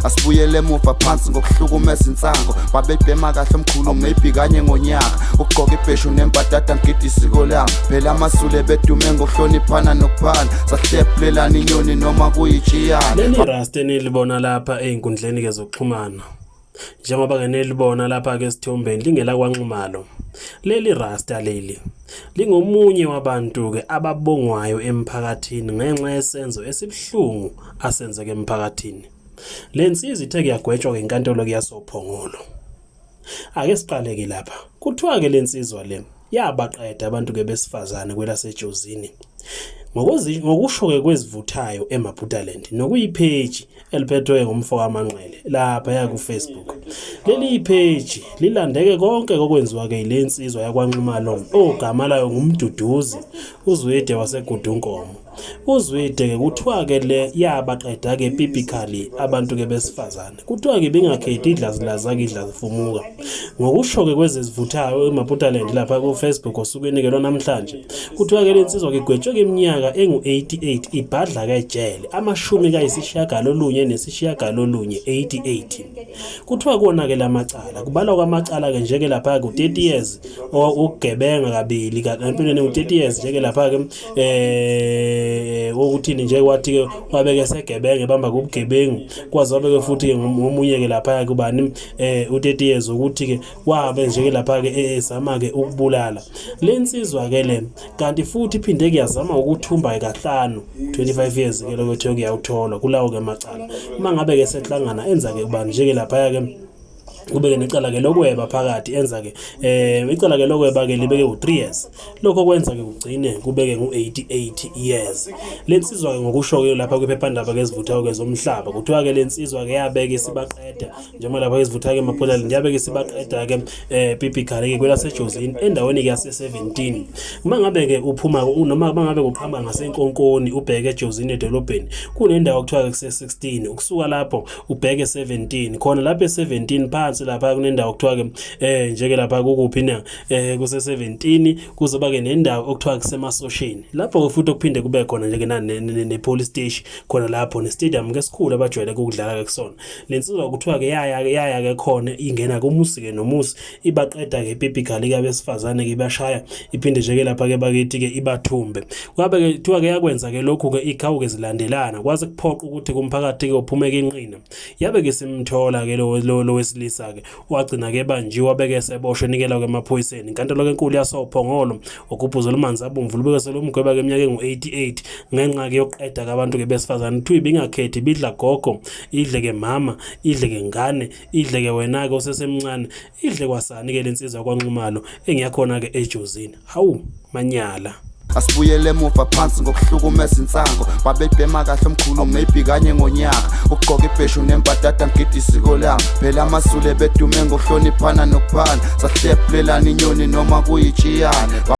Asibuyele emuva phansi ngokuhlukumeza insango babebhema kahle omkhulu maybe kanye ngonyaka ugqoka ibheshu nembadada ngidi isiko lami phela amasule bedume ngokuhloniphana nokuphana sahlephulelana inyoni noma kuyijiyana. Leli rasta enilibona lapha einkundleni ke zokuxhumana njengoba ke nilibona lapha ke esithombeni lingela kwaNxumalo. Leli rasta leli lingomunye wabantu ke ababongwayo emphakathini ngenxa yesenzo esibhlungu asenzeke emphakathini. Lensiza ithe kuyagwetshwa ngenkantolo kuyasophongolo. Ake siqale ke lapha. Kuthiwa ke lensizwa le yabaqeda abantu ke besifazane kwelaseJozini. Ngokusho ke kwezivuthayo eMaputaland nokuyipage eliphethwe ngumfo kaManqele lapha ya ku Facebook. Leli page lilandeke konke okwenziwa ke ilensizwa yakwaNxumalo ogama layo ngumduduzi uZwide waseGudunkomo. uZwide ke kuthiwa ke le yabaqeda ke biblically abantu ke besifazane. Kuthiwa ke bengakhethi idlazilaza ke idlazifumuka. Ngokusho ke kwezivuthayo eMaputaland lapha ku Facebook osukweni ke lonamhlanje. Kuthiwa ke lensizwa ke gwetshwe ke iminyaka engu-88 ibhadla ke ejele amashumi kayisishiyagalolunye nesishiyagalolunye 88. Kuthiwa kona ke lamacala kubalwa kwamacala ke njeke lapha ku 30 years ukugebenga kabili empilweni u30 years njeke lapha ke okuthini nje wathi ke wabeke segebenge bamba kubugebengu kwaze wabeke futhi ke ngomunye ke lapha kubani u30 years ukuthi ke wabe nje lapha ke ezama ke ukubulala lensizwa ke le kanti futhi iphinde kuyazama ukuthumba kahlanu 25 years ke lokho kuyawuthola kulawo ke macala mangabe ke sehlangana enza ke ubani nje lapha ke kubeke necala ke lokweba phakathi enza ke icala ke lokweba ke libeke u3 years lokho kwenza ke ugcine kubeke ngu88 years. Lensizwa ke ngokusho ke lapha kwephephandaba ke ezivuthayo ke zomhlaba kuthiwa ke lensizwa ke yabeke isibaqeda njengoba lapha ezivuthayo ke eMaputaland yabeke isibaqeda ke biblically ke kwelaseJozini endaweni ke yase17. Mangabe ke uphuma noma mangabe uqhamba ngasenkonkoni ubheke eJozini edolobheni kunendawo okuthiwa ke kuse16 ukusuka lapho ubheke 17 khona lapha e17 phansi lapha kunendawo okuthiwa ke njeke lapha kukuphi na kuse17 kuzoba ke nendawo okuthiwa kusemasosheni lapho ke futhi okuphinde kube khona njeke ne police station khona lapho ne stadium ke esikhulu abajwayele ukudlala ke kusona. Lensizwa kuthiwa ke yaya ke khona ingena kumusi ke nomusi ibaqeda ke biblically ke besifazane ke bashaya iphinde njeke lapha ke bakithi ke ibathumbe kwabe ke kuthiwa ke yakwenza ke lokhu ke ikhawu ke zilandelana kwaze kuphoqa ukuthi kumphakathi ke uphume ke inqina yabe ke simthola ke lo wesilisa ke wagcina ke banjiwe wabeke seboshwe nikela ke emaphoyiseni inkantolo ke enkulu yasophongolo ukubhuzela umanzi abomvu lubeke selomgweba ke eminyaka engu88 ngenxa ke yokuqeda ke abantu ke besifazane thuyi bingakhethi bidla gogo idle ke mama idle ke ngane idle ke wena ke osesemncane idle kwasani ke lensizwa kwaNxumalo engiyakhona ke eJozini. Hawu manyala. Asibuyele emuva phansi ngokuhlukumeza insango babebhema kahle omkhulu maybe kanye ngonyaka ugqoka ibheshu nembadada ngidi isiko lami phela amasule bedume ngokuhloniphana nokuphana sahlephulelana inyoni noma kuyijiyana.